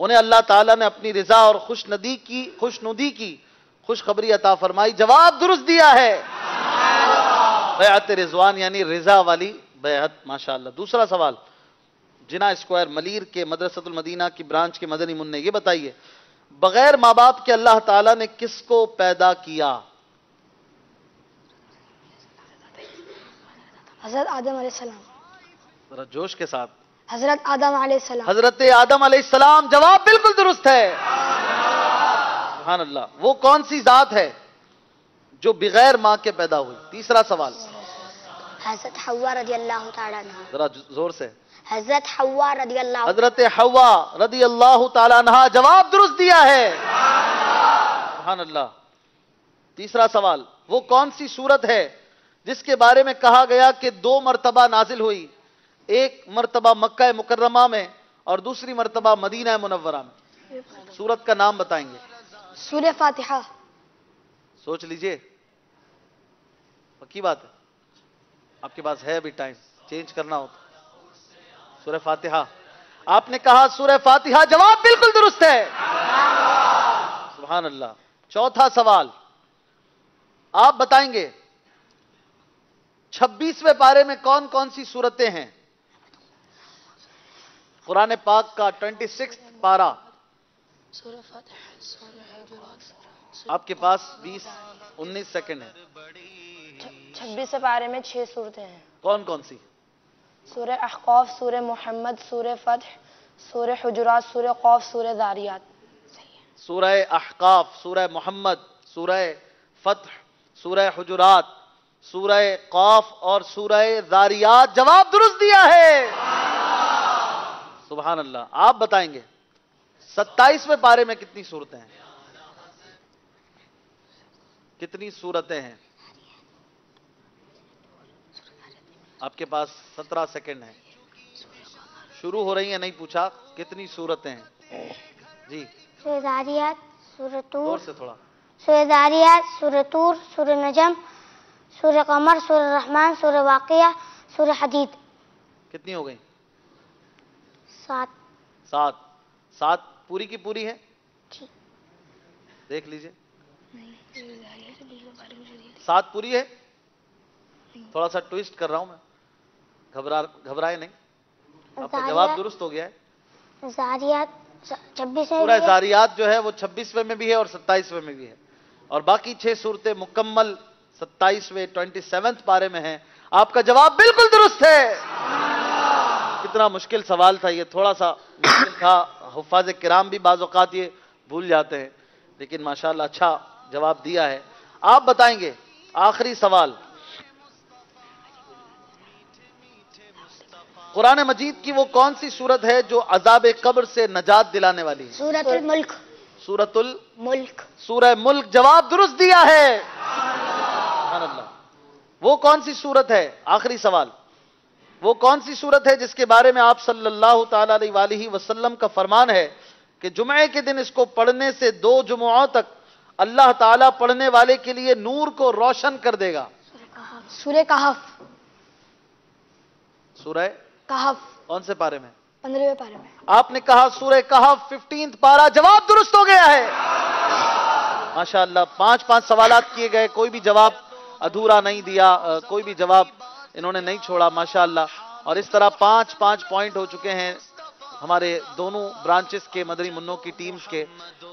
انہیں اللہ تعالیٰ نے اپنی رضا اور خوشنودی کی خوشخبری عطا فرمائی. جواب درست دیا ہے. بیعت رضوان یعنی رضا والی بیعت. ماشاءاللہ. دوسرا سوال جنا اسکوائر ملیر کے مدرسۃ المدینہ کی برانچ کے مدنی منع، یہ بتائیے بغیر ماں باپ کے اللہ تعالیٰ نے کس کو پیدا کیا؟ حضرت آدم علیہ السلام. ذرا جوش کے ساتھ. حضرت آدم علیہ السلام. حضرت آدم علیہ السلام. جواب بالکل درست ہے. سبحان اللہ. وہ کون سی ذات ہے جو بغیر ماں کے پیدا ہوئی؟ تیسرا سوال حضرت حوا رضی اللہ تعالیٰ عنہ. ذرا زور سے. حضرت حوا رضی اللہ. حضرت حوا رضی اللہ تعالیٰ عنہا. جواب درست دیا ہے. سبحان اللہ. تیسرا سوال وہ کون سی سورت ہے جس کے بارے میں کہا گیا کہ 2 مرتبہ نازل ہوئی، ایک مرتبہ مکہ مکرمہ میں اور دوسری مرتبہ مدینہ منورہ میں؟ سورت کا نام بتائیں گے. سورہ فاتحہ. سوچ لیجئے. پکی بات ہے. آپ کے پاس ہے ابھی ٹائم، چینج کرنا ہوتا. سورہ فاتحہ. آپ نے کہا سورہ فاتحہ. جواب بالکل درست ہے. سبحان اللہ. چوتھا سوال آپ بتائیں گے 26ویں پارے میں کون کون سی سورتیں ہیں؟ قرآن پاک کا 26 پارہ. آپ کے پاس 19 سیکنڈ ہے. 26 پارے میں 6 صورتیں ہیں. کون کون سی؟ سورہ احقاف، سورہ محمد، سورہ فتح، سورہ حجرات، سورہ قاف، سورہ ذاریات. سورہ احقاف، سورہ محمد، سورہ فتح، سورہ حجرات، سورہ قاف اور سورہ ذاریات. جواب درست دیا ہے. سبحان اللہ. آپ بتائیں گے 27ویں پارے میں کتنی سورتیں ہیں؟ کتنی سورتیں ہیں؟ آپ کے پاس 17 سیکنڈ ہیں. شروع ہو رہی ہیں، نہیں پوچھا کتنی سورتیں ہیں. جی سورہ ذاریات، سورہ زور طور، سے تھوڑا. سورہ ذاریات، سورہ طور، سورہ نجم، سورہ قمر، سورہ رحمان، سورہ واقعہ، سورہ حدید. کتنی ہو گئی؟ 7. 7 پوری کی پوری ہے. جی. دیکھ لیجئے. 7 پوری ہے. تھوڑا سا ٹویسٹ کر رہا ہوں میں، گھبرائے نہیں. آپ کا جواب درست ہو گیا ہے. ذاریات 26 سورہ ذاریات جو ہے وہ 26ویں میں بھی ہے اور 27ویں میں بھی ہے، اور باقی 6 صورتیں مکمل 27ویں 27 پارے میں ہیں. آپ کا جواب بالکل درست ہے. کتنا مشکل سوال تھا یہ، تھوڑا سا مشکل تھا. حفاظ کرام بھی بعض اوقات یہ بھول جاتے ہیں، لیکن ماشاءاللہ اچھا جواب دیا ہے. آپ بتائیں گے آخری سوال قرآن مجید کی وہ کون سی سورت ہے جو عذاب قبر سے نجات دلانے والی ہے؟ سورۃ الملک. سورۃ ملک. سورہ ملک. جواب درست دیا ہے. سبحان اللہ. وہ کون سی سورت ہے؟ آخری سوال وہ کون سی سورت ہے جس کے بارے میں آپ صلی اللہ تعالی علیہ وآلہ وسلم کا فرمان ہے کہ جمعے کے دن اس کو پڑھنے سے 2 جمعوں تک اللہ تعالیٰ پڑھنے والے کے لیے نور کو روشن کر دے گا؟ سورہ کہف. سورہ کہف کون سے پارے میں؟ 15ویں پارے میں. آپ نے کہا سورہ کہف 15 پارہ. جواب درست ہو گیا ہے. ماشاءاللہ. 5 سوالات کیے گئے، کوئی بھی جواب ادھورا نہیں دیا، کوئی بھی جواب انہوں نے نہیں چھوڑا. ماشاءاللہ. اور اس طرح 5 پوائنٹ ہو چکے ہیں ہمارے دونوں برانچز کے مدنی منوں کی ٹیمز کے.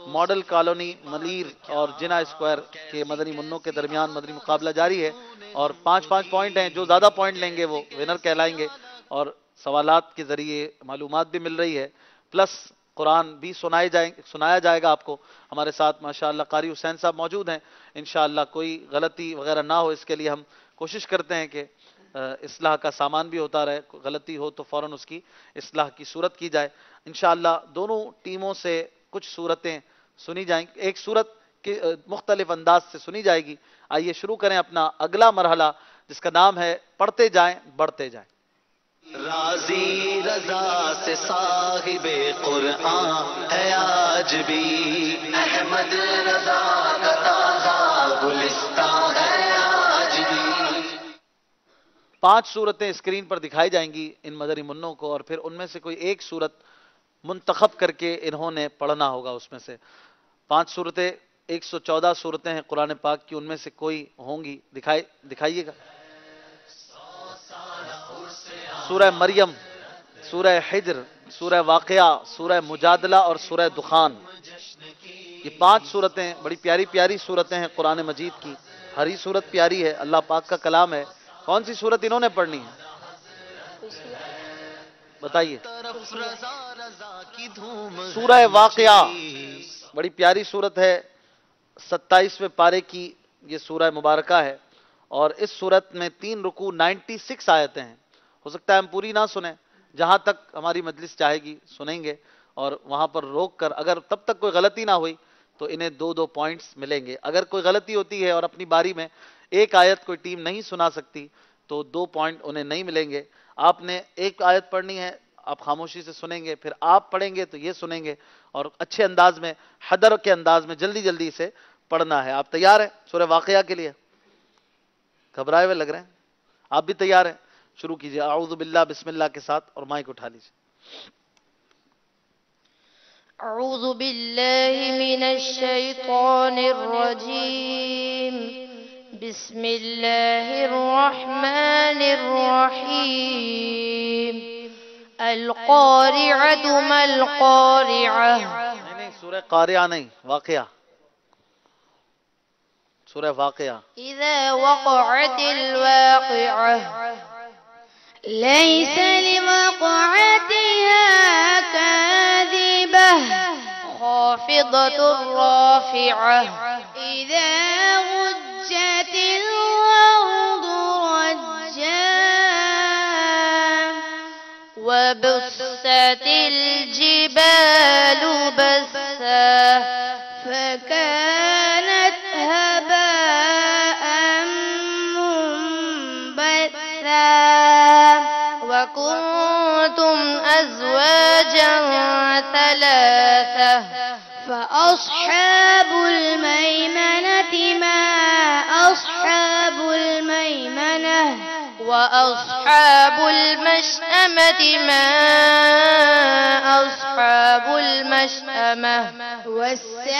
ماڈل کالونی ملیر اور جنا اسکوائر کے مدنی منوں کے درمیان مدنی مقابلہ جاری ہے، اور 5 پوائنٹ ہیں. جو زیادہ پوائنٹ لیں گے وہ ونر کہلائیں گے، اور سوالات کے ذریعے معلومات بھی مل رہی ہے، پلس قرآن بھی سنایا جائے گا آپ کو. ہمارے ساتھ ماشاءاللہ قاری حسین صاحب موجود ہیں. انشاءاللہ کوئی غلطی وغیرہ نہ ہو، اس کے لیے ہم کوشش کرتے ہیں کہ اصلاح کا سامان بھی ہوتا رہے. غلطی ہو تو فوراً اس کی اصلاح کی صورت کی جائے. انشاءاللہ دونوں ٹیموں سے کچھ صورتیں سنی جائیں، ایک صورت کے مختلف انداز سے سنی جائے گی. آئیے شروع کریں اپنا اگلا مرحلہ جس کا نام ہے پڑھتے جائیں بڑھتے جائیں. راضی رضا سے صاحب قرآن ہے آج بھی، احمد رضا کا تازہ گلستان ہے آج بھی. 5 صورتیں اسکرین پر دکھائی جائیں گی ان مدنی منوں کو، اور پھر ان میں سے کوئی ایک صورت منتخب کر کے انہوں نے پڑھنا ہوگا. اس میں سے 5 صورتیں 114 صورتیں ہیں قرآن پاک کی، ان میں سے کوئی ہوں گی دکھائیے گا. سورہ مریم، سورہ حجر، سورہ واقعہ، سورہ مجادلہ اور سورہ دخان. یہ 5 صورتیں بڑی پیاری پیاری صورتیں ہیں قرآن مجید کی. ہر ہی صورت پیاری ہے، اللہ پاک کا کلام ہے. کون سی صورت انہوں نے پڑھنی ہے بتائیے؟ سورہ واقعہ بڑی پیاری صورت ہے، 27ویں پارے کی یہ سورہ مبارکہ ہے، اور اس صورت میں 3 رکوع 96 آیتیں ہیں. ہو سکتا ہے ہم پوری نہ سنیں، جہاں تک ہماری مجلس چاہے گی سنیں گے، اور وہاں پر روک کر اگر تب تک کوئی غلطی نہ ہوئی تو انہیں 2 پوائنٹس ملیں گے. اگر کوئی غلطی ہوتی ہے اور اپنی باری میں ایک آیت کوئی ٹیم نہیں سنا سکتی تو 2 پوائنٹ انہیں نہیں ملیں گے. آپ نے ایک آیت پڑھنی ہے، آپ خاموشی سے سنیں گے، پھر آپ پڑھیں گے تو یہ سنیں گے، اور اچھے انداز میں، حدر کے انداز میں جلدی جلدی سے پڑھنا ہے. آپ تیار ہیں سورہ واقعہ کے لیے؟ گھبرائے ہوئے لگ رہے ہیں. آپ بھی تیار ہیں؟ شروع کیجئے اعوذ باللہ بسم اللہ کے ساتھ، اور مائک اٹھا لیجئے. اعوذ باللہ من الشیطان الرجیم بسم اللہ الرحمن الرحیم القارعۃ ما القارعۃ. نہیں، سورہ قاریہ نہیں، واقعہ، سورہ واقعہ. اذا وقعت الواقعۃ ليس لوقعتها كاذبة خافضة رافعة إذا رجت الأرض رجا وبست الجبال بسا فكانت هباء منبثا وكنتم أزواجا ثلاثة فأصحاب الميمنة ما أصحاب الميمنة وأصحاب المشأمة ما أصحاب المشأمة والسابقون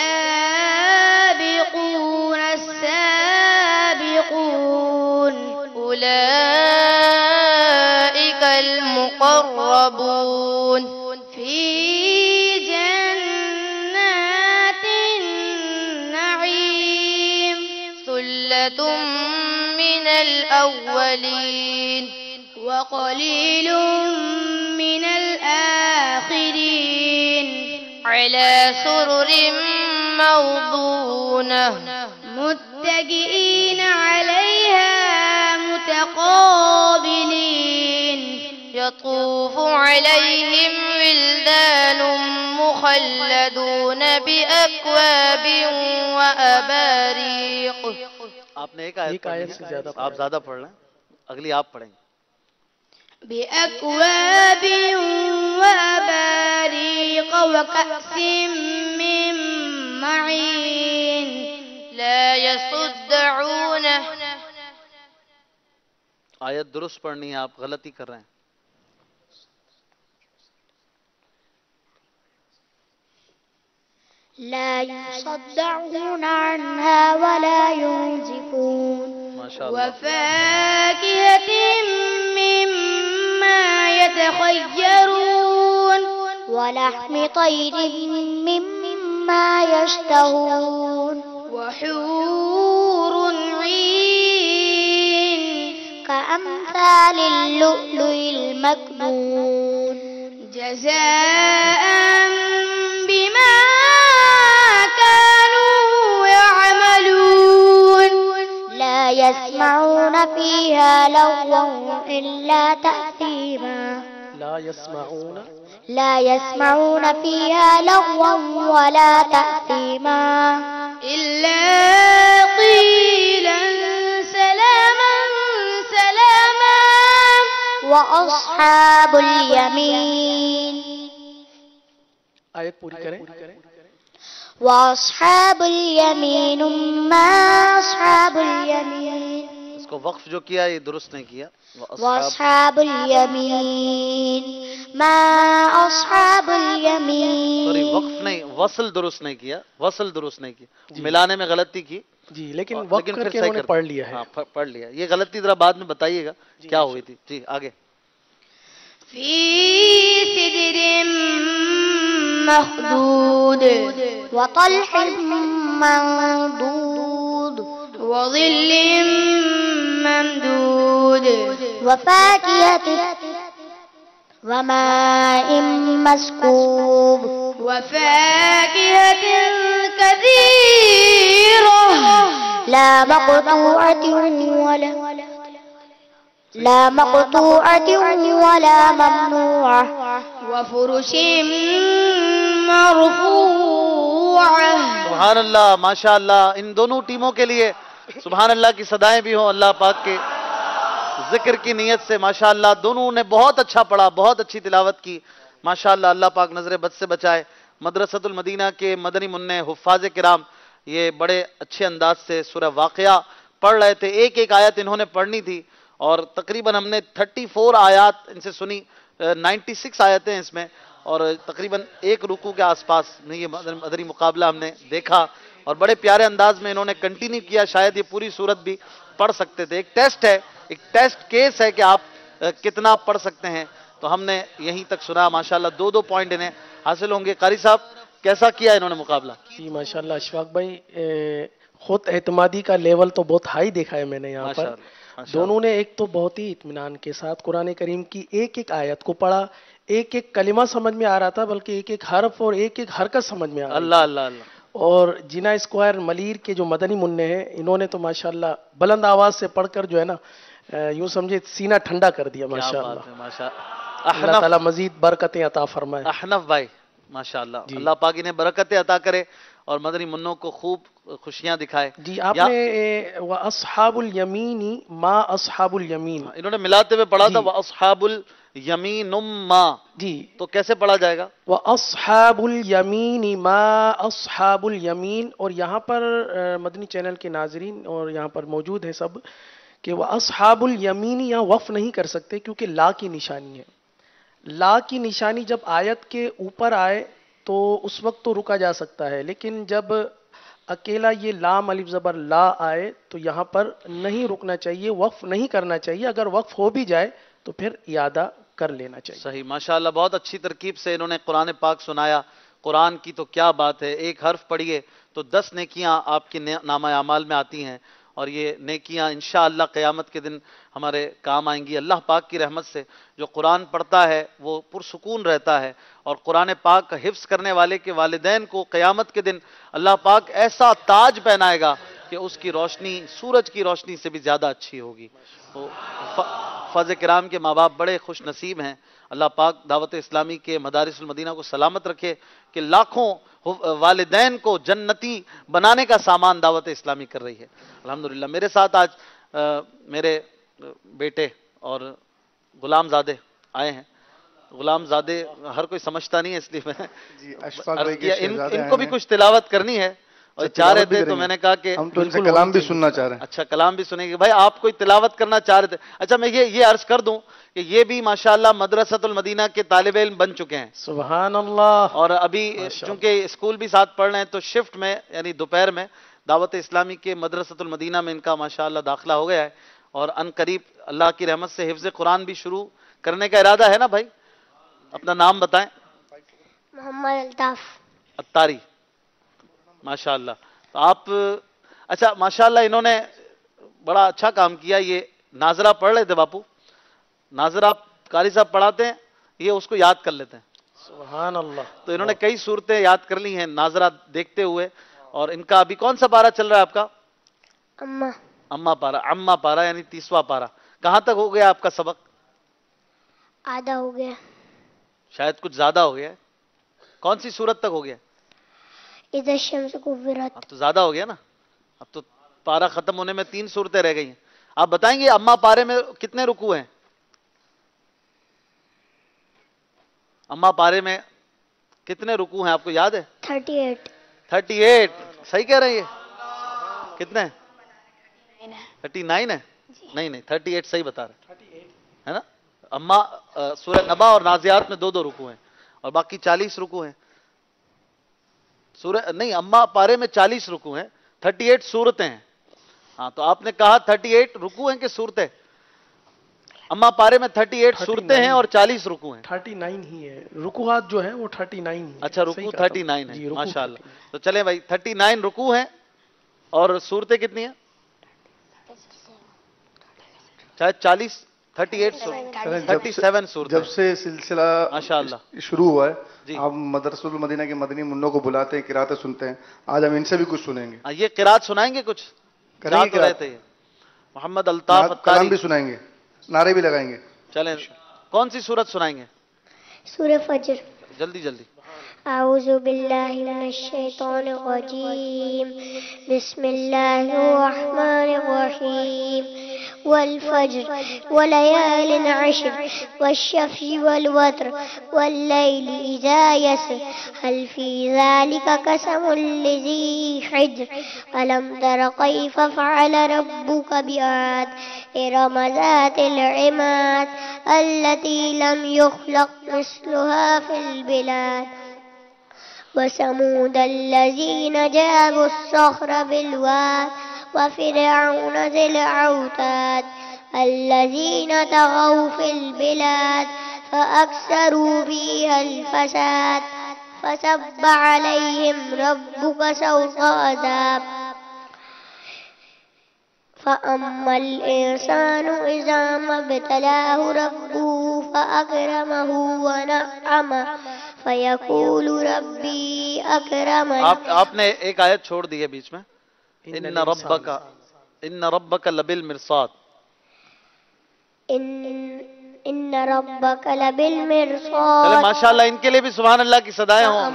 السابقون أولئك المقربون في جنات النعيم ثلة من الأولين وقليل من الآخرين على سرر موضونة متكئين عليها متقابلين يطوف عليهم ولدان مخلدون بأكواب وأباريق. آپ نے ایک آیت سے زیادہ، آپ زیادہ پڑھ لیں، اگلی آپ پڑھیں. بأكواب وأباريق وكأس من معين لا يصدعون. آیت درست پڑھنی ہے، آپ غلطی کر رہے ہیں. لا يصدعون عنها ولا ينزفون. ما شاء اللہ. وفاكهة مما يتخيرون ولحم طير مما يشتهون. وحور عين كأمثال اللؤلؤ المكنون جزاء بما كانوا يعملون. لا يسمعون فيها لغوا إلا تأثيما. لا يسمعون فيها لغوا ولا تأثيما إلا قيلا سلاما سلاما. وأصحاب اليمين. آیت پوری کریں. وأصحاب اليمين ما أصحاب اليمين. اس کو وقف جو کیا یہ درست نہیں کیا. وأصحاب اليمين ما أصحاب اليمين سوری وقف نہیں، وصل درست نہیں کیا، وصل درست نہیں کیا، ملانے میں غلطی کی، جی لیکن وقف لیکن کر پھر کے صحیح انہوں نے کر پڑھ لیا ہے. ہاں پڑھ لیا. یہ غلطی ذرا بعد میں بتائیے گا کیا ہوئی تھی. جی آگے. في سدر مخدود وطلح منضود وظل ممدود وفاكهة وماء مسكوب وفاكهة كثيرة لا مقطوعة ولا ممنوعة وفرش مرفوعة. سبحان اللہ، ماشاء اللہ. ان دونوں ٹیموں کے لیے سبحان اللہ کی صدائیں بھی ہوں اللہ پاک کے ذکر کی نیت سے. ماشاء اللہ دونوں نے بہت اچھا پڑھا، بہت اچھی تلاوت کی. ماشاء اللہ اللہ پاک نظر بد سے بچائے. مدرسۃ المدینہ کے مدنی منع حفاظ کرام یہ بڑے اچھے انداز سے سورہ واقعہ پڑھ رہے تھے. ایک ایک آیت انہوں نے پڑھنی تھی اور تقریباً ہم نے 34 آیات ان سے سنی. 96 آیتیں ہیں اس میں اور تقریباً ایک رکوع کے آس پاس میں یہ مدنی مقابلہ ہم نے دیکھا اور بڑے پیارے انداز میں انہوں نے کنٹینیو کیا. شاید یہ پوری صورت بھی پڑھ سکتے تھے. ایک ٹیسٹ ہے، ایک ٹیسٹ کیس ہے کہ آپ کتنا پڑھ سکتے ہیں. تو ہم نے یہیں تک سنا. ماشاءاللہ 2 پوائنٹ انہیں حاصل ہوں گے. قاری صاحب کیسا کیا انہوں نے مقابلہ؟ جی ماشاءاللہ اشفاق بھائی خود اعتمادی کا لیول تو بہت ہائی دیکھا ہے میں نے یہاں پر. دونوں نے ایک تو بہت ہی اطمینان کے ساتھ قرآن کریم کی ایک ایک آیت کو پڑھا. ایک ایک کلمہ سمجھ میں آ رہا تھا بلکہ ایک ایک حرف اور ایک ایک حرکت سمجھ میں آ رہی تھی. اللہ اللہ اللہ. اور جینا اسکوائر ملیر کے جو مدنی منع ہیں انہوں نے تو ماشاءاللہ بلند آواز سے پڑھ کر جو ہے نا یوں سمجھے سینہ ٹھنڈا کر دیا. ماشاءاللہ اللہ تعالیٰ مزید برکتیں عطا فرمائے. احنف بھائی ماشاءاللہ اللہ پاک انہیں برکتیں عطا کرے اور مدنی منوں کو خوب خوشیاں دکھائے. جی آپ نے وَأَصْحَابُ الْيَمِينِ مَا أَصْحَابُ الْيَمِينِ انہوں نے ملاتے ہوئے پڑھا تھا وَأَصْحَابُ الْيَمِينُ مَا. جی تو کیسے پڑھا جائے گا؟ وَأَصْحَابُ الْيَمِينِ مَا أَصْحَابُ الْيَمِينِ. اور یہاں پر مدنی چینل کے ناظرین اور یہاں پر موجود ہیں سب کہ وَأَصْحَابُ الْيَمِينِ یہاں وقف نہیں کر سکتے کیونکہ لا کی نشانی ہے. لا کی نشانی جب آیت کے اوپر آئے تو اس وقت تو رکا جا سکتا ہے، لیکن جب اکیلا یہ لام الف زبر لا آئے تو یہاں پر نہیں رکنا چاہیے، وقف نہیں کرنا چاہیے. اگر وقف ہو بھی جائے تو پھر اعادہ کر لینا چاہیے. صحیح ماشاءاللہ بہت اچھی ترکیب سے انہوں نے قرآن پاک سنایا. قرآن کی تو کیا بات ہے، ایک حرف پڑھیے تو 10 نیکیاں آپ کے نامہ اعمال میں آتی ہیں اور یہ نیکیاں انشاءاللہ قیامت کے دن ہمارے کام آئیں گی. اللہ پاک کی رحمت سے جو قرآن پڑھتا ہے وہ پرسکون رہتا ہے اور قرآن پاک کا حفظ کرنے والے کے والدین کو قیامت کے دن اللہ پاک ایسا تاج پہنائے گا کہ اس کی روشنی سورج کی روشنی سے بھی زیادہ اچھی ہوگی. تو حفاظ کرام کے ماں باپ بڑے خوش نصیب ہیں. اللہ پاک دعوت اسلامی کے مدارس المدینہ کو سلامت رکھے کہ لاکھوں والدین کو جنتی بنانے کا سامان دعوت اسلامی کر رہی ہے. الحمدللہ میرے ساتھ آج میرے بیٹے اور غلام زادے آئے ہیں. غلام زادے ہر کوئی سمجھتا نہیں ہے اس لیے میں ان کو بھی کچھ تلاوت کرنی ہے اور چاہ رہے تھے تو میں نے کہا کہ ہم تو ان سے کلام بھی سننا چاہ رہے ہیں. اچھا کلام بھی سنیں گے. بھائی آپ کوئی تلاوت کرنا چاہ رہے تھے. اچھا میں یہ عرض کر دوں کہ یہ بھی ماشاءاللہ مدرسۃ المدینہ کے طالب علم بن چکے ہیں. سبحان اللہ. اور ابھی چونکہ اسکول بھی ساتھ پڑھ رہے ہیں تو شفٹ میں یعنی دوپہر میں دعوت اسلامی کے مدرسۃ المدینہ میں ان کا ماشاءاللہ داخلہ ہو گیا ہے اور ان قریب اللہ کی رحمت سے حفظ قرآن بھی شروع کرنے کا ارادہ ہے نا بھائی؟ اپنا نام بتائیں. محمد الطاف اتاری. ماشاءاللہ. تو آپ اچھا ماشاءاللہ انہوں نے بڑا اچھا کام کیا. یہ ناظرہ پڑھ رہے تھے باپو، ناظرہ قاری صاحب پڑھاتے ہیں یہ اس کو یاد کر لیتے ہیں. سبحان اللہ. تو انہوں نے کئی صورتیں یاد کر لی ہیں ناظرہ دیکھتے ہوئے. اور ان کا ابھی کون سا پارہ چل رہا ہے آپ کا؟ اما پارہ. اما پارہ یعنی 30واں پارہ. کہاں تک ہو گیا آپ کا سبق؟ آدھا ہو گیا، شاید کچھ زیادہ ہو گیا ہے. کون سی صورت تک ہو گیا؟ اذا الشمس کورت. اب تو زیادہ ہو گیا نا. اب تو پارہ ختم ہونے میں 3 صورتیں رہ گئی ہیں. آپ بتائیں گے اما پارے میں کتنے رکوع ہیں؟ اما پارے میں کتنے رکوع ہیں آپ کو یاد ہے؟ 38. صحیح کہہ رہے ہیں یہ؟ کتنے ہیں؟ 39 ہے؟ نہیں 38 صحیح بتا رہے ہے نا. اما سورہ نبا اور نازیات میں 2 رکوع ہیں اور باقی 40 رکوع ہیں. سورہ نہیں، اما پارے میں 40 رکوع ہیں، 38 سورتیں ہیں. ہاں تو آپ نے کہا 38 رکوع ہیں کہ صورتیں؟ اما پارے میں 38 صورتیں ہیں اور 40 رکوع ہیں. 39 ہی ہے، رکوعات جو ہیں وہ 39 ہی ہیں. اچھا رکوع 39 ہے، ماشاءاللہ. تو چلیں بھائی 39 رکوع ہیں اور صورتیں کتنی ہیں؟ شاید 40 38 37 صورتیں. جب سے سلسلہ ماشاءاللہ شروع ہوا جی. ہے آپ مدرسۃ المدینہ کے مدنی منوں کو بلاتے ہیں، قراتیں سنتے ہیں. آج ہم ان سے بھی کچھ سنیں گے. یہ قرات سنائیں گے کچھ؟ کریں گے کیا رہے تھے یہ؟ محمد الطاف کلام اتاری. بھی سنائیں گے، نعرے بھی لگائیں گے. چلیں کون سی سورت سنائیں گے؟ سورہ فجر. جلدی جلدی. اعوذ باللہ من الشیطان الرجیم. بسم اللہ الرحمن الرحیم. والفجر وليال عشر والشفع والوتر والليل إذا يسر هل في ذلك قسم لذي حجر ألم تر كيف فعل ربك بعاد إرم ذات العماد التي لم يخلق مثلها في البلاد وثمود الذين جابوا الصخر بالواد وفرعون ذي الأوتاد الذين طغوا في البلاد فأكثروا فيها الفساد فصب عليهم ربك سوط عذاب فأما الإنسان إذا ما ابتلاه ربه فأكرمه ونعمه فيقول ربي أكرمن. آپ نے ایک آیت چھوڑ دی ہے بیچ میں، ان ربک لبالمرصاد. ان ربک لبالمرصاد. چلے ماشاءاللہ ان کے لیے بھی سبحان اللہ کی صدائیں ہوں.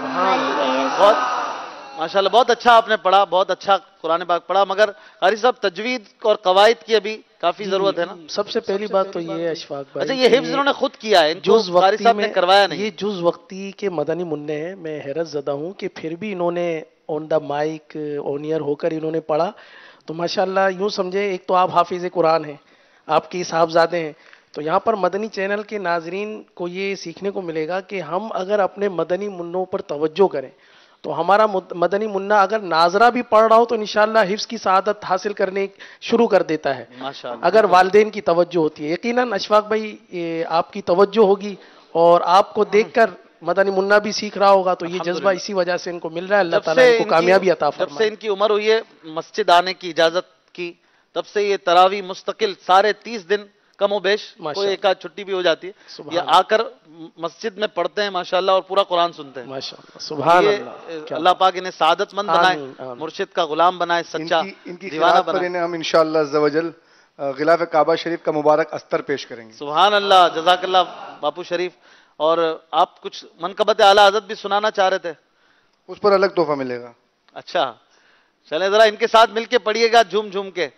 بہت ماشاءاللہ بہت اچھا آپ نے پڑھا، بہت اچھا قرآن پاک پڑھا، مگر قاری صاحب تجوید اور قواعد کی ابھی کافی ضرورت ہے نا. سب سے پہلی بات تو یہ ہے اشفاق بھائی، اچھا یہ حفظ انہوں نے خود کیا ہے، ان کو قاری صاحب نے کروایا نہیں. یہ جز وقتی کے مدنی منع ہیں. میں حیرت زدہ ہوں کہ پھر بھی انہوں نے آن دا مائک آن ایئر ہو کر انہوں نے پڑھا. تو ماشاءاللہ یوں سمجھے ایک تو آپ حافظ قرآن ہیں، آپ کے صاحبزادے ہیں. تو یہاں پر مدنی چینل کے ناظرین کو یہ سیکھنے کو ملے گا کہ ہم اگر اپنے مدنی منوں پر توجہ کریں تو ہمارا مدنی منا اگر ناظرہ بھی پڑھ رہا ہو تو انشاءاللہ حفظ کی سعادت حاصل کرنے شروع کر دیتا ہے اگر والدین کی توجہ ہوتی ہے. یقیناً اشفاق بھائی آپ کی توجہ ہوگی اور آپ کو دیکھ کر مدنی منا بھی سیکھ رہا ہوگا، تو یہ جذبہ اسی وجہ سے ان کو مل رہا ہے. اللہ تعالیٰ ان کو کامیابی عطا فرمائے. جب سے ان کی عمر ہوئی ہے مسجد آنے کی اجازت کی، تب سے یہ تراویح مستقل سارے 30 دن کم و بیش، کوئی ایک آدھ چھٹی بھی ہو جاتی ہے، یہ آ کر مسجد میں پڑھتے ہیں ماشاءاللہ اور پورا قرآن سنتے ہیں. ماشاءاللہ سبحان اللہ. اللہ پاک انہیں سعادت مند بنائے، مرشد کا غلام بنائے، سچا ان کی دیوانہ قرات پر بنائے. انہیں ہم انشاءاللہ عز و جل غلاف کعبہ شریف کا مبارک استر پیش کریں گے. سبحان اللہ، جزاک اللہ باپو شریف. اور آپ کچھ منقبت اعلیٰ حضرت بھی سنانا چاہ رہے تھے، اس پر الگ تحفہ ملے گا. اچھا چلیں ذرا ان کے ساتھ مل کے پڑھیے گا جھوم جھوم کے.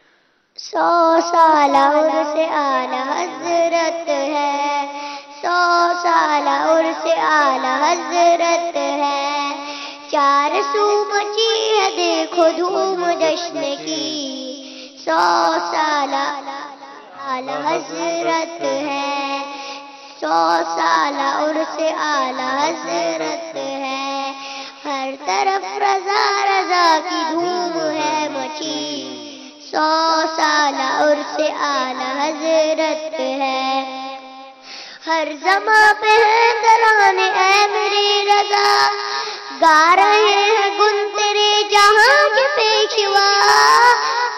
100 سالہ عرس اعلی حضرت ہے، 100 سالہ عرس اعلی حضرت ہے، 4 سو مچی ہے دیکھو دھوم جشن کی، 100 سالہ اعلی حضرت ہے، 100 سالہ عرس اعلی حضرت ہے، ہر طرف رضا رضا کی دھوم ہے مچی، 100 سالہ عرس اعلی حضرت ہے، ہر زماں پہ ہے ترانے اے میری رضا، گا رہے ہیں گن تیرے جہاں کے پیشوا،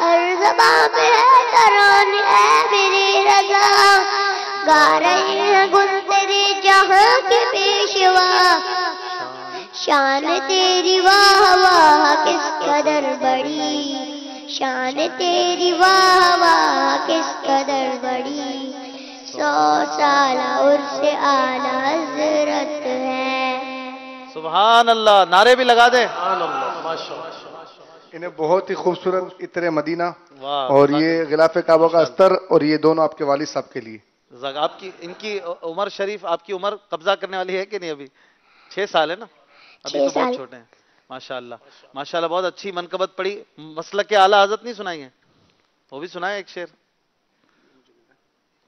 ہر زماں پہ ہے ترانے اے میری رضا، گا رہے ہیں گن تیرے جہاں کے پیشوا، شان تیری واہ واہ کس قدر بڑی، شان تیری واہ واہ کس قدر بڑی، 100 سالہ عرس اعلی حضرت ہے. سبحان اللہ، نعرے بھی لگا دیں. انہیں بہت ہی خوبصورت عطر مدینہ اور یہ غلاف کعبہ کا استر، اور یہ دونوں آپ کے والد صاحب کے لیے. آپ کی ان کی عمر شریف، آپ کی عمر قبضہ کرنے والی ہے کہ نہیں؟ ابھی 6 سال ہے نا، ابھی تو بہت چھوٹے ہیں. ماشاءاللہ ماشاءاللہ بہت اچھی منقبت پڑھی. مسلک کے اعلیٰ حضرت نہیں سنائیں گے؟ وہ بھی سنائیں ایک شعر.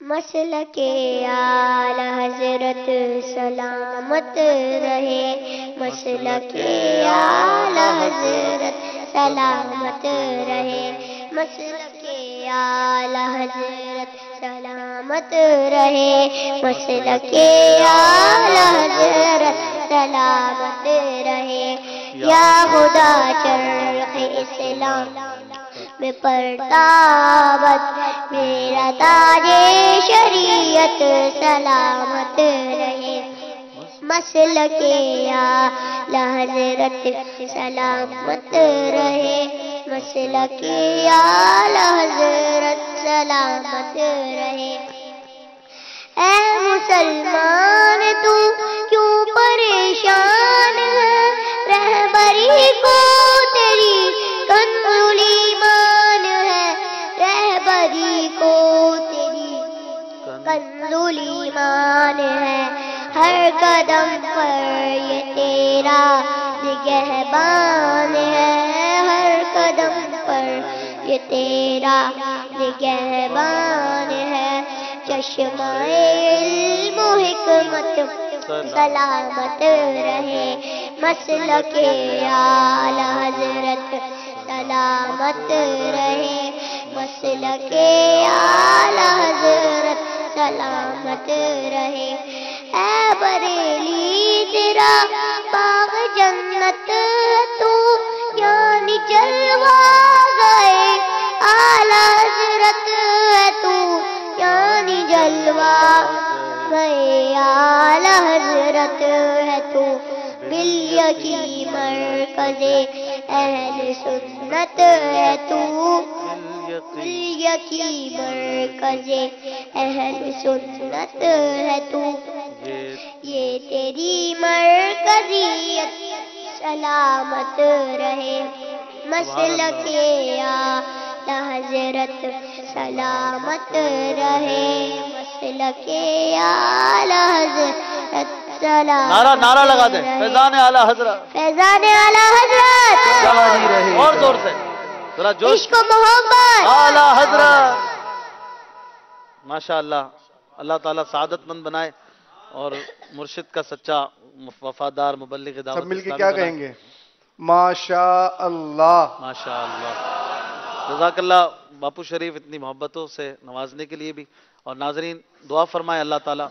مسلک اعلی حضرت سلامت رہے مسلک اعلی حضرت سلامت رہے مسلک اعلی حضرت سلامت رہے مسلک اعلی حضرت سلامت رہے یا خدا چرخ اسلام میں پرتابت میرا تاج شریعت سلامت رہے مسلک اعلی حضرت سلامت رہے مسلک اعلی حضرت سلامت رہے اے مسلمان تو کیوں پریشان ہے رہبری کو تیری کنز ایمان ہے رہبری کو تیری کنز ایمان ہے ہر قدم پر یہ تیرا نگہبان ہے ہر قدم پر یہ تیرا نگہبان ہے چشمہ علم و حکمت سلامت رہے مسلک اعلی حضرت سلامت رہے مسلک اعلی حضرت سلامت رہے اے بریلی تیرا باغ جنت تو یعنی جلوہ گئے اعلی حضرت ہے تو یعنی جلوہ گئے اعلی حضرت ہے تو بالیکی مرکز اہل سنت ہے تو بالیکی مرکز اہل سنت ہے تو یہ تیری مرکزیت سلامت رہے مسلک اعلی حضرت سلامت رہے مسلک اعلی حضرت سلامت نعرہ لگا دیں فیضان اعلی حضرت فیضان اعلی حضرت اور زور سے ذرا جوش عشق و محبت اعلی حضرت ماشاءاللہ اللہ تعالیٰ سعادت مند بنائے اور مرشد کا سچا وفادار مبلغ دعوت سب مل کے اسلامی کیا بنائے. کہیں گے ماشاء اللہ ماشاءاللہ جزاک اللہ باپو شریف اتنی محبتوں سے نوازنے کے لیے بھی اور ناظرین دعا فرمائے اللہ تعالیٰ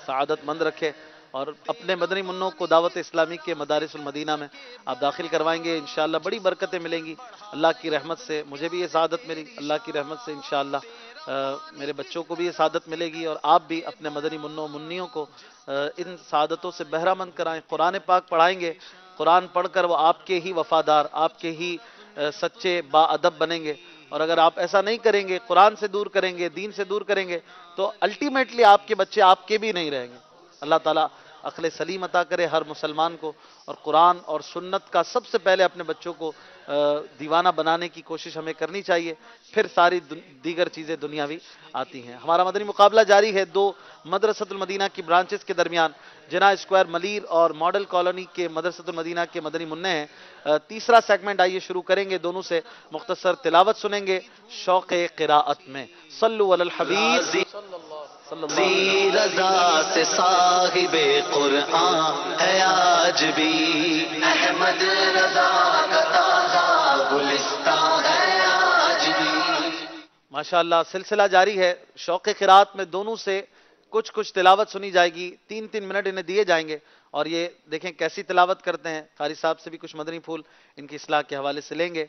سعادت مند رکھے اور اپنے مدنی منوں کو دعوت اسلامی کے مدارس المدینہ میں آپ داخل کروائیں گے انشاءاللہ بڑی برکتیں ملیں گی اللہ کی رحمت سے مجھے بھی یہ سعادت ملی اللہ کی رحمت سے انشاءاللہ میرے بچوں کو بھی یہ سعادت ملے گی اور آپ بھی اپنے مدنی منوں منیوں کو ان سعادتوں سے بہرہ مند کرائیں قرآن پاک پڑھائیں گے قرآن پڑھ کر وہ آپ کے ہی وفادار آپ کے ہی سچے با ادب بنیں گے اور اگر آپ ایسا نہیں کریں گے قرآن سے دور کریں گے دین سے دور کریں گے تو الٹیمیٹلی آپ کے بچے آپ کے بھی نہیں رہیں گے اللہ تعالیٰ عقل سلیم عطا کرے ہر مسلمان کو اور قرآن اور سنت کا سب سے پہلے اپنے بچوں کو دیوانہ بنانے کی کوشش ہمیں کرنی چاہیے پھر ساری دیگر چیزیں دنیاوی آتی ہیں ہمارا مدنی مقابلہ جاری ہے دو مدرسۃ المدینہ کی برانچز کے درمیان جناح اسکوائر ملیر اور ماڈل کالونی کے مدرسۃ المدینہ کے مدنی منع ہیں تیسرا سیگمنٹ آئیے شروع کریں گے دونوں سے مختصر تلاوت سنیں گے شوق قراءت میں صلو علی الحبیب رضا سے صاحب قرآن ہے آج بھی احمد رضا کا تازہ گلستان ہے آج بھی ماشاءاللہ سلسلہ جاری ہے شوق قراءت میں دونوں سے کچھ تلاوت سنی جائے گی 3 منٹ انہیں دیے جائیں گے اور یہ دیکھیں کیسی تلاوت کرتے ہیں قاری صاحب سے بھی کچھ مدنی پھول ان کی اصلاح کے حوالے سے لیں گے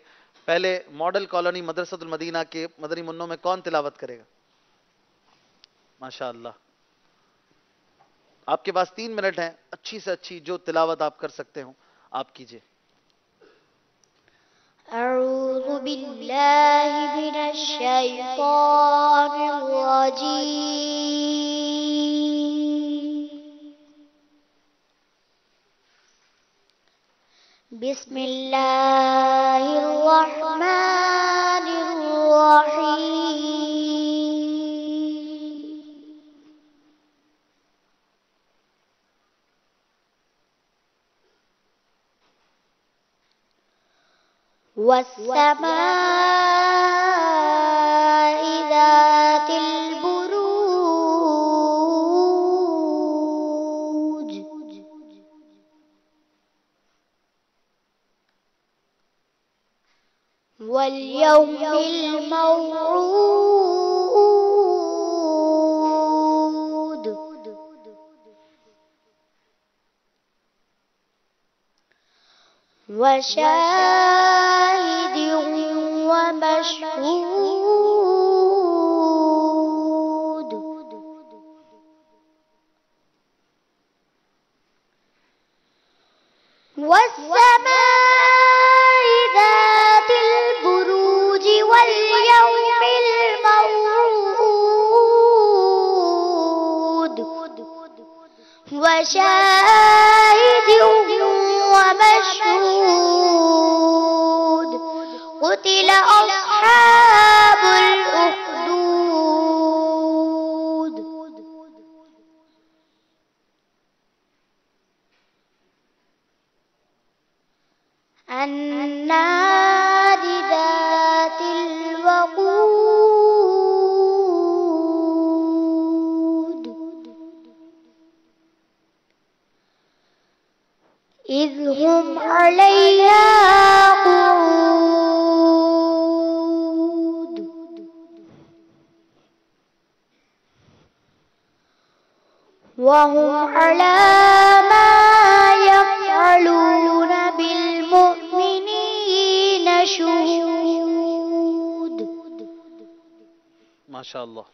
پہلے ماڈل کالونی مدرسۃ المدینہ کے مدنی منوں میں کون تلاوت کرے گا ماشاءاللہ آپ کے پاس 3 منٹ ہیں اچھی سے اچھی جو تلاوت آپ کر سکتے ہوں آپ کیجئے اعوذ باللہ من الشیطان الرجیم بسم اللہ الرحمن الرحیم والسماء واليوم الموعود وشاهد ومشهود والسماء ذات البروج واليوم الموعود وشاهد ومشهود قتل أصحاب الأخدود النار ذات الوقود إذ هم عليها قعود وهم على ما يفعلون بالمؤمنين شهود. ماشاء اللہ.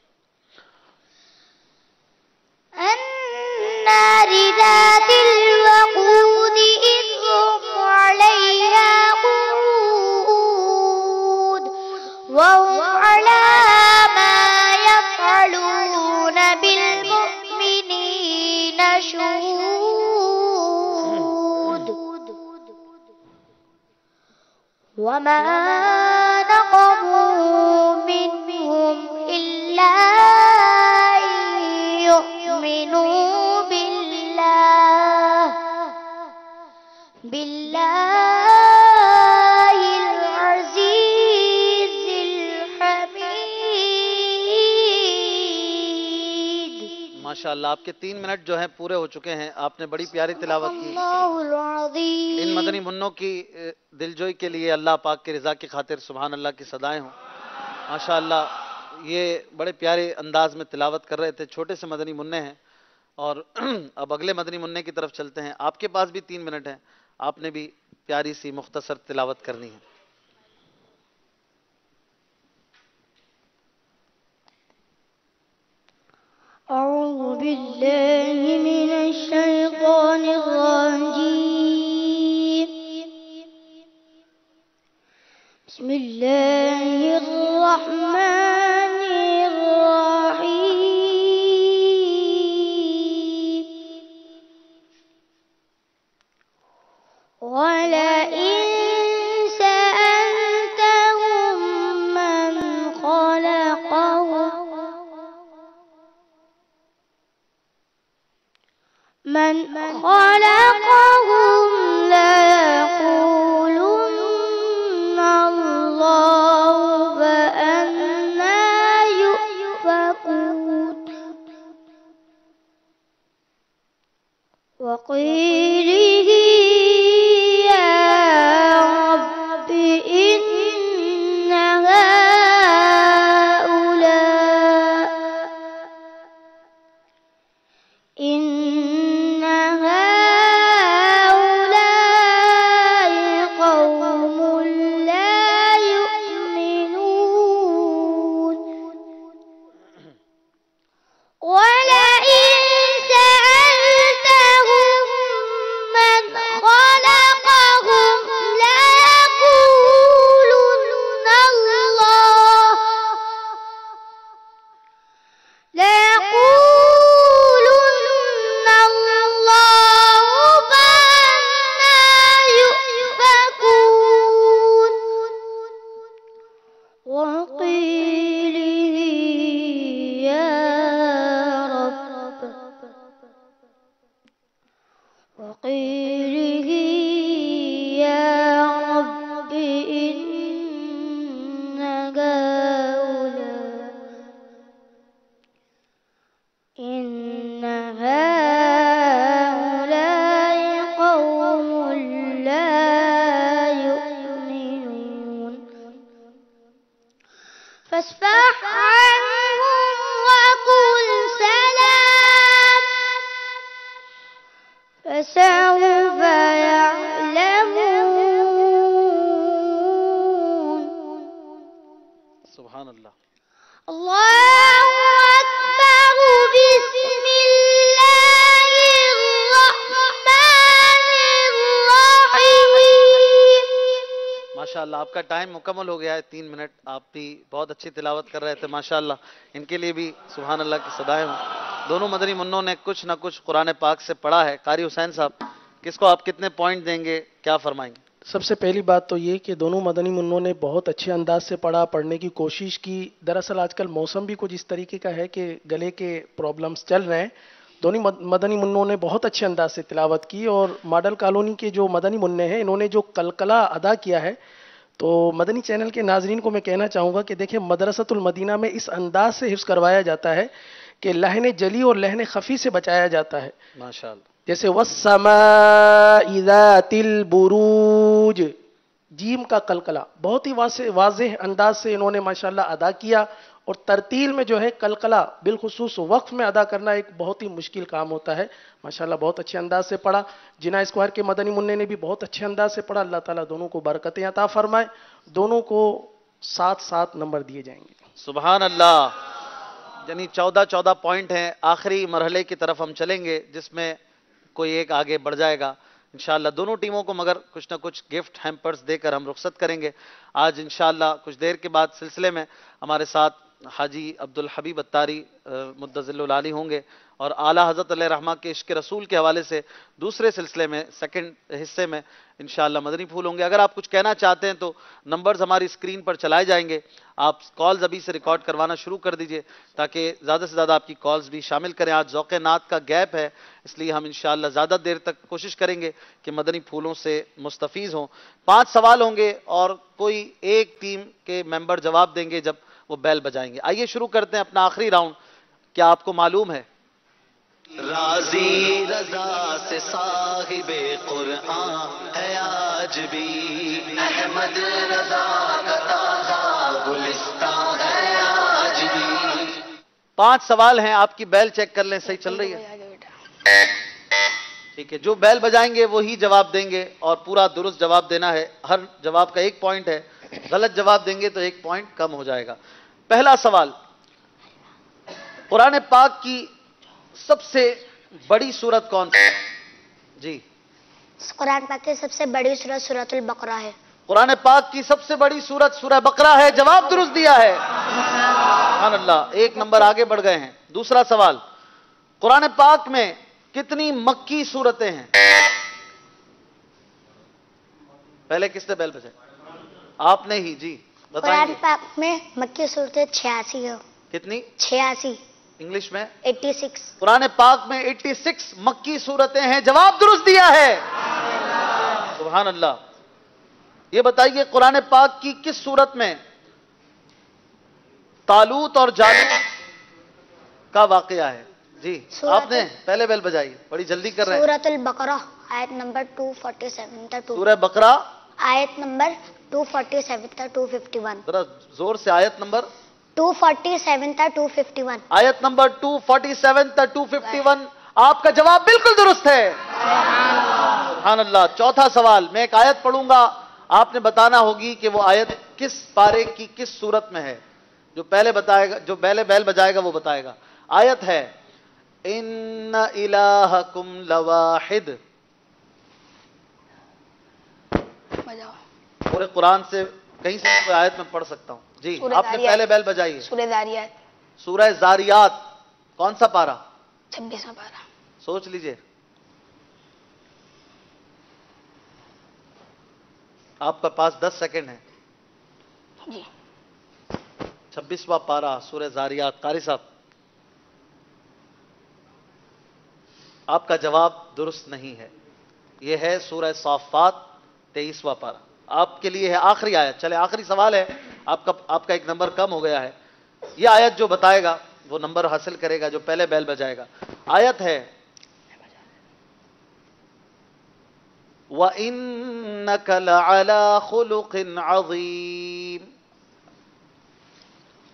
النار ذات الوقود إذ هم عليها قعود وهم على ما يفعلون بالمؤمنين شهود. وما نقموا منهم إلا أن يؤمنوا بالله العزيز الحميد. ماشاءاللہ آپ کے 3 منٹ جو ہیں پورے ہو چکے ہیں. آپ نے بڑی پیاری تلاوت کی. اللہ العظیم. ان مدنی منوں کی دلجوئی کے لیے اللہ پاک کی رضا کی خاطر سبحان اللہ کی صدائیں ہوں. ماشاءاللہ یہ بڑے پیارے انداز میں تلاوت کر رہے تھے. چھوٹے سے مدنی منع ہیں اور اب اگلے مدنی منع کی طرف چلتے ہیں. آپ کے پاس بھی 3 منٹ ہیں. آپ نے بھی پیاری سی مختصر تلاوت کرنی ہے. أعوذ بالله من الشيطان الرجيم. بسم الله الرحمن الرحيم. ولئن سألتهم من خلقهم ليقولن الله فأنى يؤفكون. وقيله يا فاصفح عنهم وقل سلام فسوف يعلمون. سبحان اللہ. اللہ اکبر. بسم اللہ الرحمن الرحیم. ماشاءاللہ آپ کا ٹائم مکمل ہو گیا ہے. 3 منٹ. آپ بھی بہت اچھی تلاوت کر رہے تھے ماشاءاللہ. ان کے لیے بھی سبحان اللہ کی صدائیں ہوں. دونوں مدنی منوں نے کچھ نہ کچھ قرآن پاک سے پڑھا ہے. قاری حسین صاحب کس کو آپ کتنے پوائنٹ دیں گے, کیا فرمائیں گے؟ سب سے پہلی بات تو یہ کہ دونوں مدنی منوں نے بہت اچھے انداز سے پڑھا, پڑھنے کی کوشش کی. دراصل آج کل موسم بھی کچھ اس طریقے کا ہے کہ گلے کے پرابلمز چل رہے ہیں. دونوں مدنی منوں نے بہت اچھے انداز سے تلاوت کی, اور ماڈل کالونی کے جو مدنی منع ہیں انہوں نے جو قلقلہ ادا کیا ہے, تو مدنی چینل کے ناظرین کو میں کہنا چاہوں گا کہ دیکھیں مدرسۃ المدینہ میں اس انداز سے حفظ کروایا جاتا ہے کہ لہن جلی اور لہن خفی سے بچایا جاتا ہے. ماشاءاللہ. جیسے والسماء ذات البروج, جیم کا قلقلہ بہت ہی واضح انداز سے انہوں نے ماشاءاللہ ادا کیا. اور ترتیل میں جو ہے قلقلہ بالخصوص وقف میں ادا کرنا ایک بہت ہی مشکل کام ہوتا ہے. ماشاءاللہ بہت اچھے انداز سے پڑھا. جناح اسکوائر کے مدنی منع نے بھی بہت اچھے انداز سے پڑھا. اللہ تعالیٰ دونوں کو برکتیں عطا فرمائے. دونوں کو 7 نمبر دیے جائیں گے. سبحان اللہ. یعنی 14 پوائنٹ ہیں. آخری مرحلے کی طرف ہم چلیں گے جس میں کوئی ایک آگے بڑھ جائے گا انشاءاللہ. دونوں ٹیموں کو مگر کچھ نہ کچھ گفٹ ہیمپرز دے کر ہم رخصت کریں گے. آج انشاءاللہ کچھ دیر کے بعد سلسلے میں ہمارے ساتھ حاجی عبدالحبیب اتاری مدظل العالی ہوں گے, اور اعلیٰ حضرت علیہ رحمہ کے عشق رسول کے حوالے سے دوسرے سلسلے میں سیکنڈ حصے میں انشاءاللہ مدنی پھول ہوں گے. اگر آپ کچھ کہنا چاہتے ہیں تو نمبرز ہماری اسکرین پر چلائے جائیں گے. آپ کالز ابھی سے ریکارڈ کروانا شروع کر دیجئے تاکہ زیادہ سے زیادہ آپ کی کالز بھی شامل کریں. آج ذوق نعت کا گیپ ہے, اس لیے ہم انشاءاللہ زیادہ دیر تک کوشش کریں گے کہ مدنی پھولوں سے مستفیض ہوں. 5 سوال ہوں گے اور کوئی ایک ٹیم کے ممبر جواب دیں گے جب وہ بیل بجائیں گے. آئیے شروع کرتے ہیں اپنا آخری راؤنڈ. کیا آپ کو معلوم ہے راضی رضا سے صاحب قرآن ہے آج بھی, احمد رضا کا تازہ گلستان ہے آج بھی. 5 سوال ہیں. آپ کی بیل چیک کر لیں, صحیح چل رہی ہے؟ ٹھیک ہے. جو بیل بجائیں گے وہی جواب دیں گے اور پورا درست جواب دینا ہے. ہر جواب کا 1 پوائنٹ ہے. غلط جواب دیں گے تو 1 پوائنٹ کم ہو جائے گا. پہلا سوال, قرآن پاک کی سب سے بڑی سورت کون سی؟ جی. قرآن پاک کی سب سے بڑی سورت سورۃ البقرہ ہے. قرآن پاک کی سب سے بڑی سورت سورہ بقرہ ہے. جواب درست دیا ہے. سبحان اللہ, 1 نمبر آگے بڑھ گئے ہیں. دوسرا سوال, قرآن پاک میں کتنی مکی سورتیں ہیں؟ پہلے کس نے بیل بجائی؟ آپ نے ہی. جی بتائیں قرآن گے. پاک میں مکی صورتیں 86 ہیں. کتنی؟ 86. انگلش میں 86. قرآن پاک میں 86 مکی سورتیں ہیں. جواب درست دیا ہے. سبحان اللہ. یہ بتائیے قرآن پاک کی کس سورت میں طالوت اور جالوت کا واقعہ ہے؟ جی آپ نے پہلے بیل بجائی, بڑی جلدی کر رہے ہیں. سورۃ البقرہ آیت نمبر 247 تا 2. سورہ بقرہ آیت نمبر 247 تا 251. ذرا زور سے, آیت نمبر 247 تا 251. آیت نمبر 247 تا 251. آپ کا جواب بالکل درست ہے. سبحان اللہ. چوتھا سوال, میں ایک آیت پڑھوں گا, آپ نے بتانا ہوگی کہ وہ آیت کس پارے کی کس سورت میں ہے. جو پہلے بتائے گا, جو پہلے بیل بجائے گا وہ بتائے گا. آیت ہے ان الہکم لواحد. پورے قرآن سے کہیں سے کوئی آیت میں پڑھ سکتا ہوں. جی آپ نے پہلے بیل بجائی ہے. سورہ ذاریات. سورہ ذاریات کون سا پارہ؟ 26واں پارہ. سوچ لیجئے. آپ کا پاس 10 سیکنڈ ہے. جی 26واں پارہ سورہ ذاریات. قاری صاحب آپ کا جواب درست نہیں ہے. یہ ہے سورہ صافات 23واں پارہ. آپ کے لیے ہے آخری آیت. چلے آخری سوال ہے. آپ کا 1 نمبر کم ہو گیا ہے. یہ آیت جو بتائے گا وہ نمبر حاصل کرے گا جو پہلے بیل بجائے گا. آیت ہے وَإِنَّكَ لَعَلَى خُلُقٍ عَظِيمٍ.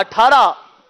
18